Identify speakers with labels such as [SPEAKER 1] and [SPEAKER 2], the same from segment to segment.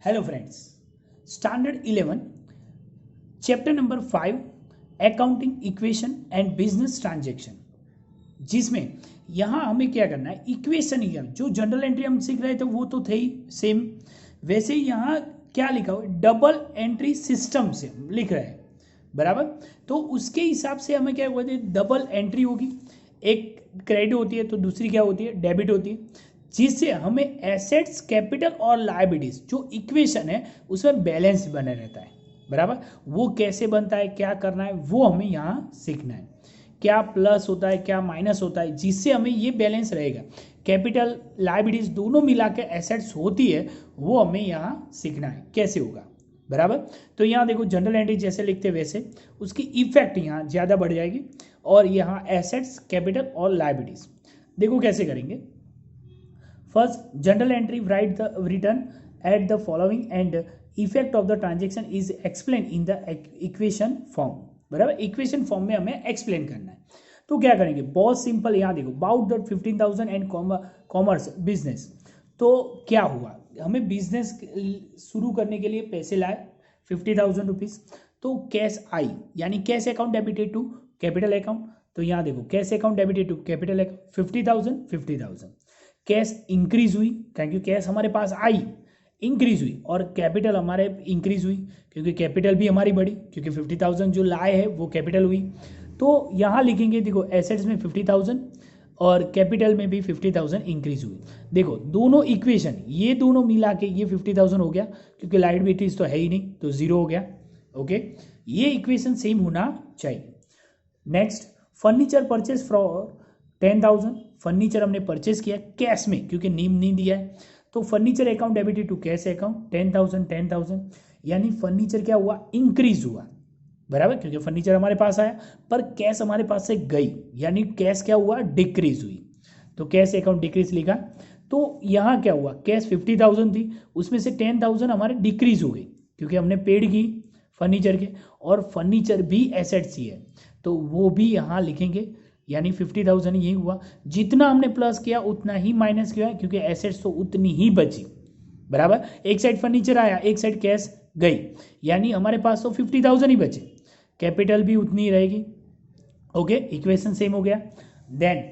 [SPEAKER 1] Hello friends, standard 11 chapter number 5 accounting equation and business transaction, जिसमें यहाँ हमें क्या करना है, इक्वेशन ही जो जनरल एंट्री हम सीख रहे थे वो तो थे ही सेम, वैसे ही यहाँ क्या लिखा हुआ है, डबल एंट्री सिस्टम से लिख रहे हैं बराबर। तो उसके हिसाब से हमें क्या हुआ, डबल एंट्री होगी, एक क्रेडिट होती है तो दूसरी क्या होती है, डेबिट होती है, जिससे हमें एसेट्स, कैपिटल और लायबिलिटीज जो इक्वेशन है उसमें बैलेंस बने रहता है बराबर। वो कैसे बनता है, क्या करना है, वो हमें यहाँ सीखना है। क्या प्लस होता है, क्या माइनस होता है, जिससे हमें ये बैलेंस रहेगा। कैपिटल लायबिलिटीज दोनों मिला के एसेट्स होती है, वो हमें यहाँ सीखना है कैसे होगा बराबर। तो यहाँ देखो जनरल एंट्री जैसे लिखते हैं वैसे उसकी इफेक्ट यहाँ ज़्यादा बढ़ जाएगी, और यहाँ एसेट्स, कैपिटल और लायबिलिटीज देखो कैसे करेंगे। First, general entry write the return at the following and effect of the transaction is explained in the equation form बराबर। इक्वेशन फॉर्म में हमें एक्सप्लेन करना है, तो क्या करेंगे, बहुत सिंपल। यहाँ देखो about the 15,000 and commerce business. तो क्या हुआ, हमें बिजनेस शुरू करने के लिए पैसे लाए 50,000 रुपीज़, तो कैश आई, यानी cash account debited to capital account. तो यहाँ देखो cash account debited to capital account 50,000 cash increase हुई क्योंकि कैश हमारे पास आई, इंक्रीज हुई, और कैपिटल हमारे इंक्रीज हुई क्योंकि कैपिटल भी हमारी बढ़ी, क्योंकि 50,000 जो लाए है वो कैपिटल हुई। तो यहाँ लिखेंगे देखो एसेट्स में 50,000 और कैपिटल में भी 50,000 इंक्रीज हुई। देखो दोनों इक्वेशन ये दोनों मिला के ये 50,000 हो गया, क्योंकि लायबिलिटीज तो है ही नहीं तो जीरो हो गया। ओके, ये इक्वेशन सेम होना चाहिए। Next, furniture purchase for 10,000। Furniture हमने परचेज किया कैश में क्योंकि नेम नहीं दिया है, तो furniture account debited to cash account 10,000, यानी फर्नीचर क्या हुआ, इंक्रीज हुआ बराबर, क्योंकि फर्नीचर हमारे पास आया पर कैश हमारे पास से गई, यानी कैश क्या हुआ, डिक्रीज हुई, तो कैश अकाउंट डिक्रीज लिखा। तो यहाँ क्या हुआ, कैश 50,000 थी, उसमें से 10,000 हमारे डिक्रीज हो गई क्योंकि हमने पेड की फर्नीचर के, और फर्नीचर भी एसेट्स ही है तो वो भी यहाँ लिखेंगे, यानी 50,000 यही हुआ। जितना हमने प्लस किया उतना ही माइनस किया क्योंकि एसेट्स तो उतनी ही बची बराबर। एक साइड फर्नीचर आया, एक साइड कैश गई, यानी हमारे पास तो 50,000 ही बचे, कैपिटल भी उतनी ही रहेगी। ओके, इक्वेशन सेम हो गया। Then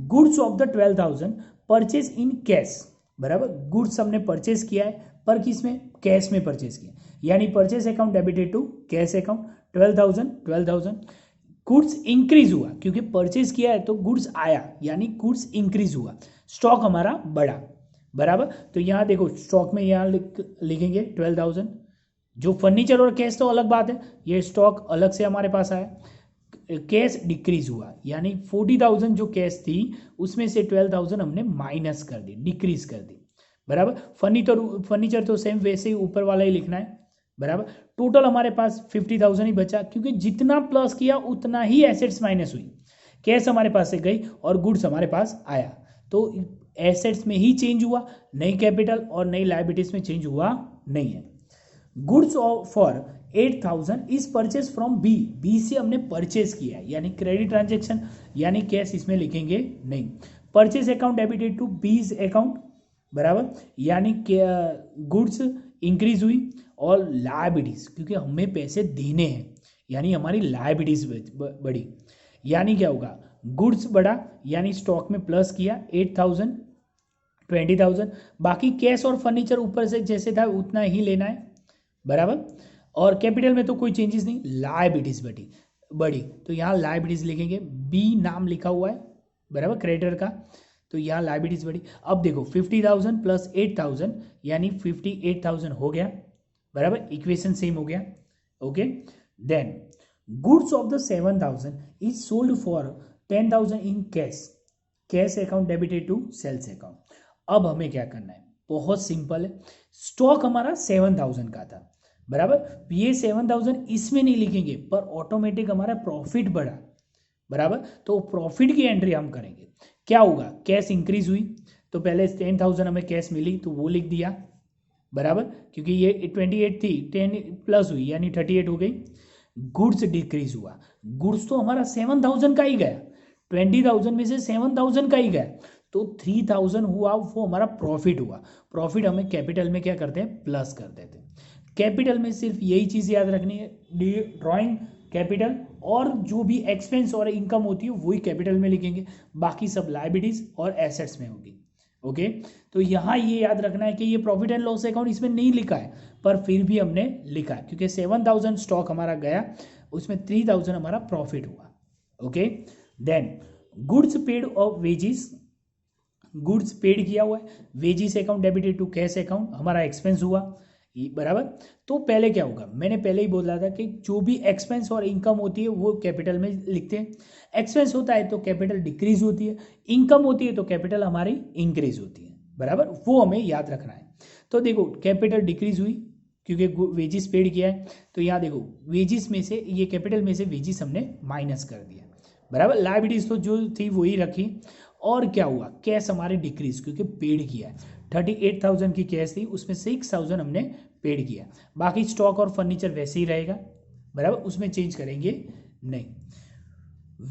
[SPEAKER 1] goods of the 12,000 purchase in cash बराबर। गुड्स हमने परचेज किया है पर किस में, कैश में परचेज किया, यानी purchase account debited to cash account 12,000। Goods increase हुआ क्योंकि परचेज किया है तो गुड्स आया, यानी गुड्स इंक्रीज हुआ, स्टॉक हमारा बढ़ा बराबर। तो यहाँ देखो स्टॉक में यहाँ लिखेंगे 12,000। जो फर्नीचर और कैश तो अलग बात है, ये स्टॉक अलग से हमारे पास आया। कैश डिक्रीज हुआ, यानी 40,000 जो कैश थी उसमें से 12,000 हमने माइनस कर दी, डिक्रीज कर दी बराबर। फर्नीचर तो सेम वैसे ही ऊपर वाला ही लिखना है बराबर। टोटल हमारे पास 50,000 ही बचा क्योंकि जितना प्लस किया उतना ही एसेट्स माइनस हुई, कैश हमारे पास से गई और गुड्स हमारे पास आया, तो एसेट्स में ही चेंज हुआ, नई कैपिटल और नई लायबिलिटीज में चेंज हुआ नहीं है। Goods for 8,000 is purchase from B. B से हमने परचेज किया है, यानी क्रेडिट ट्रांजेक्शन, यानी कैश इसमें लिखेंगे नहीं। Purchase account debited to B's account बराबर, यानी गुड्स इंक्रीज हुई, और लायबिलिटीज क्योंकि हमें पैसे देने हैं, यानी हमारी लायबिलिटीज बढ़ी, यानी क्या होगा, गुड्स बढ़ा, यानी स्टॉक में प्लस किया 8,000, 20,000, बाकी कैश और फर्नीचर ऊपर से जैसे था उतना ही लेना है बराबर। और कैपिटल में तो कोई चेंजेस नहीं, लायबिलिटीज बढ़ी, तो यहाँ लायबिलिटीज लिखेंगे, बी नाम लिखा हुआ है बराबर क्रेडिटर का, तो यहाँ लायबिलिटीज बढ़ी। अब देखो 50,000 प्लस 8,000 यानी 58,000 हो गया बराबर, इक्वेशन सेम हो गया। Okay, then goods of the 7,000 is sold for 10,000 in cash account debited to sales account. अब हमें क्या करना है, बहुत सिंपल है। स्टॉक हमारा 7,000 का था बराबर, ये 7,000 इसमें नहीं लिखेंगे पर ऑटोमेटिक हमारा प्रॉफिट बढ़ा बराबर, तो प्रॉफिट की एंट्री हम करेंगे। क्या होगा, कैश इंक्रीज हुई तो पहले 10,000 हमें कैश मिली तो वो लिख दिया बराबर, क्योंकि ये 28 थी, 10 प्लस हुई यानी 38 हो गई। गुड्स डिक्रीज हुआ, गुड्स तो हमारा 7,000 का ही गया, 20,000 में से 7,000 का ही गया, तो 3000 हुआ वो हमारा प्रॉफिट हुआ। प्रॉफिट हमें कैपिटल में क्या करते हैं, प्लस कर देते हैं। कैपिटल में सिर्फ यही चीज़ याद रखनी है, ड्राइंग कैपिटल, और जो भी एक्सपेंस और इनकम होती है वही कैपिटल में लिखेंगे, बाकी सब लायबिलिटीज और एसेट्स में होगी। ओके, तो यहाँ ये याद रखना है कि ये प्रॉफिट एंड लॉस अकाउंट इसमें नहीं लिखा है, पर फिर भी हमने लिखा है क्योंकि 7000 स्टॉक हमारा गया, उसमें 3000 हमारा प्रॉफिट हुआ। ओके, देन गुड्स पेड और वेजिस, गुड्स पेड किया हुआ है, wages account debited to cash account, हमारा एक्सपेंस हुआ बराबर। तो पहले क्या होगा, मैंने पहले ही बोला था कि जो भी एक्सपेंस और इनकम होती है वो कैपिटल में लिखते हैं। एक्सपेंस होता है तो कैपिटल डिक्रीज होती है, इनकम होती है तो कैपिटल हमारी इंक्रीज होती है, बराबर, वो हमें याद रखना है। तो देखो कैपिटल डिक्रीज हुई क्योंकि वेजिस पेड किया है, तो यहाँ देखो वेजिस में से, ये कैपिटल में से वेजिस हमने माइनस कर दिया, बराबर। लायबिलिटीज तो जो थी वही रखी, और क्या हुआ, कैश हमारे डिक्रीज क्योंकि पेड किया है। 38,000 की कैश थी, उसमें 6,000 हमने पेड किया, बाकी स्टॉक और फर्नीचर वैसे ही रहेगा, बराबर, उसमें चेंज करेंगे नहीं।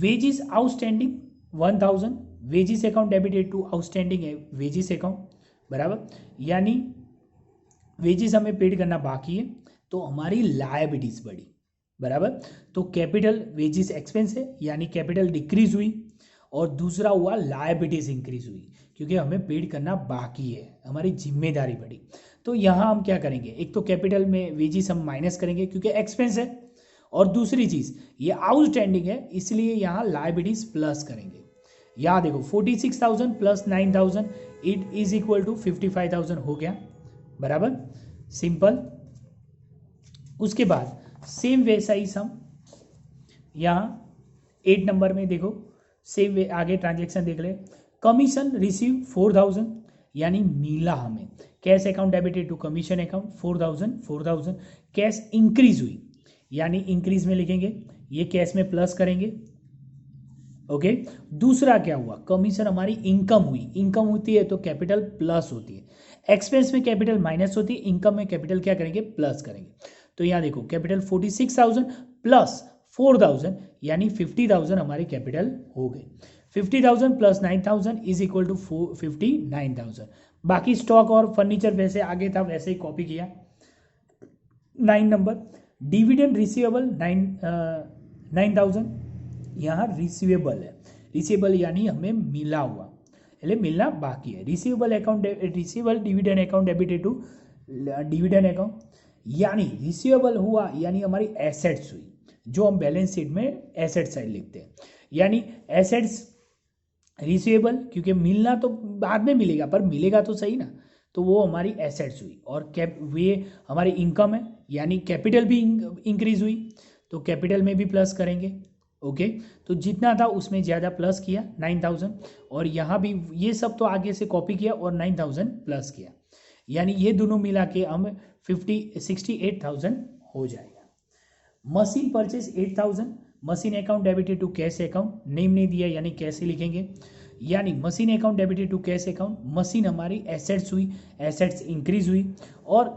[SPEAKER 1] Wages outstanding 1000, wages account debited to outstanding है वेजिस अकाउंट, बराबर, यानी वेजिस हमें पेड करना बाकी है तो हमारी लायबिलिटीज बढ़ी, बराबर। तो कैपिटल वेजिस एक्सपेंस है यानी कैपिटल डिक्रीज हुई, और दूसरा हुआ लायबिलिटीज इंक्रीज हुई क्योंकि हमें पेड करना बाकी है, हमारी जिम्मेदारी बढ़ी। तो यहाँ हम क्या करेंगे, एक तो कैपिटल में वेजिस हम माइनस करेंगे क्योंकि एक्सपेंस है, और दूसरी चीज़ ये आउटस्टैंडिंग है इसलिए यहाँ लायबिलिटीज प्लस करेंगे। यहाँ देखो 46,000 plus 9,000 it is equal to 55,000 हो गया, बराबर, सिंपल। उसके बाद सेम वैसा ही सम यहाँ 8 नंबर में देखो, सेम वे आगे ट्रांजेक्शन देख ले। कमीशन रिसीव 4,000 यानी मिला हमें, cash account debited to commission account 4,000 cash increase हुई यानी इंक्रीज में लिखेंगे, ये कैश में प्लस करेंगे। ओके, दूसरा क्या हुआ, कमीशन हमारी इनकम हुई, इनकम होती है तो कैपिटल प्लस होती है, एक्सपेंस में कैपिटल माइनस होती है, इनकम में कैपिटल क्या करेंगे, प्लस करेंगे। तो यहाँ देखो कैपिटल 46,000 प्लस 4,000 यानी 50,000 हमारी कैपिटल हो गई। 50,000 प्लस 9,000 इज इक्वल टू 59,000। बाकी स्टॉक और फर्नीचर वैसे आगे था वैसे ही कॉपी किया। 9 नंबर डिविडेंड रिसीवेबल 9,000, यहाँ रिसीवेबल है, रिसीवेबल यानी हमें मिला हुआ, એટલે मिलना बाकी है। Receivable account, receivable dividend account debited to dividend account, यानी रिसीवेबल हुआ यानी हमारी एसेट्स हुई, जो हम बैलेंस शीट में एसेट साइड लिखते हैं, यानी एसेट्स रिसीवेबल क्योंकि मिलना तो बाद में मिलेगा पर मिलेगा तो सही ना, तो वो हमारी एसेट्स हुई। और वे हमारी इनकम है यानी कैपिटल भी इंक्रीज हुई तो कैपिटल में भी प्लस करेंगे। ओके, तो जितना था उसमें ज़्यादा प्लस किया 9,000, और यहाँ भी ये सब तो आगे से कॉपी किया और 9,000 प्लस किया, यानी ये दोनों मिला के हम 68,000 हो जाएगा। Machine purchase 8,000, machine account debited to cash account, name नहीं दिया यानी कैसे लिखेंगे, यानी machine account debited to cash account, machine हमारी एसेट्स हुई, एसेट्स इंक्रीज हुई, और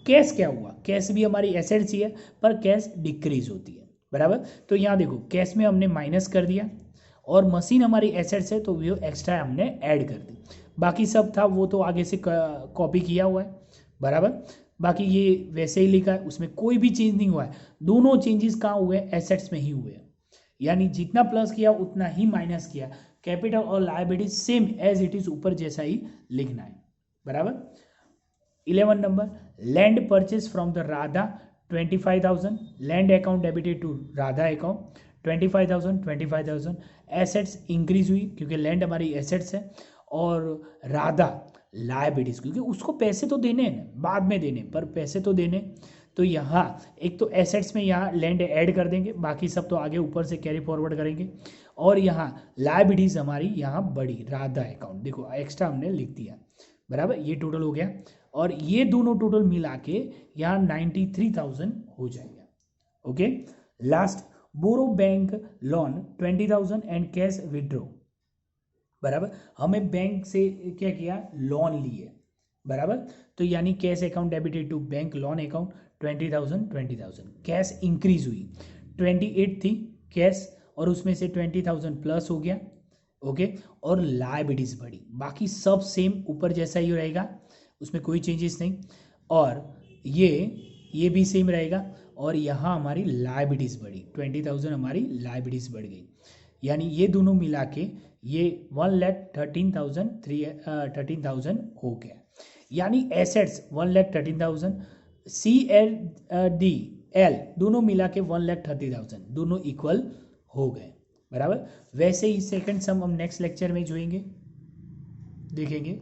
[SPEAKER 1] कैश क्या हुआ, कैश भी हमारी एसेट्स ही है पर कैश डिक्रीज होती है, बराबर। तो यहाँ देखो कैश में हमने माइनस कर दिया, और मशीन हमारी एसेट्स है तो वो एक्स्ट्रा हमने ऐड कर दी, बाकी सब था वो तो आगे से कॉपी किया हुआ है, बराबर। बाकी ये वैसे ही लिखा है, उसमें कोई भी चेंज नहीं हुआ है, दोनों चेंजेस कहाँ हुए, एसेट्स में ही हुए हैं, यानी जितना प्लस किया उतना ही माइनस किया, कैपिटल और liability same as it is ऊपर जैसा ही लिखना है, बराबर। 11 number land purchase from the Radha 25,000, land account debited to Radha account 25,000, assets increase हुई क्योंकि लैंड हमारी एसेट्स है, और राधा लायबिलिटीज क्योंकि उसको पैसे तो देने हैं बाद में देने, पर पैसे तो देने, तो यहाँ एक तो एसेट्स में यहाँ लैंड ऐड कर देंगे, बाकी सब तो आगे ऊपर से कैरी फॉरवर्ड करेंगे, और यहाँ लायबिलिटीज हमारी यहाँ बढ़ी, राधा अकाउंट देखो एक्स्ट्रा हमने लिख दिया, बराबर, ये टोटल हो गया, और ये दोनों टोटल मिला के यहाँ 93,000 हो जाएगा। Okay, last borrow bank loan 20,000 and cash withdraw, बराबर, हमें बैंक से क्या किया, लोन लिए, बराबर, तो यानी cash account debited to bank loan account 20,000, cash increase हुई 28 थी कैश, और उसमें से 20,000 प्लस हो गया, ओके, और लायबिलिटीज बढ़ी, बाकी सब सेम ऊपर जैसा ही रहेगा, उसमें कोई चेंजेस नहीं। और ये भी सेम रहेगा, और यहाँ हमारी लायबिलिटीज बढ़ी, 20,000 हमारी लायबिलिटीज बढ़ गई। यानी ये दोनों मिला के ये 1,13,000 हो गया। यानी एसेट्स 1,13,000, CLDL दोनों मिला के 1,30,000, दोनों इक्वल हो गए, बराबर। वैसे ही सेकंड सम हम नेक्स्ट लेक्चर में देखेंगे।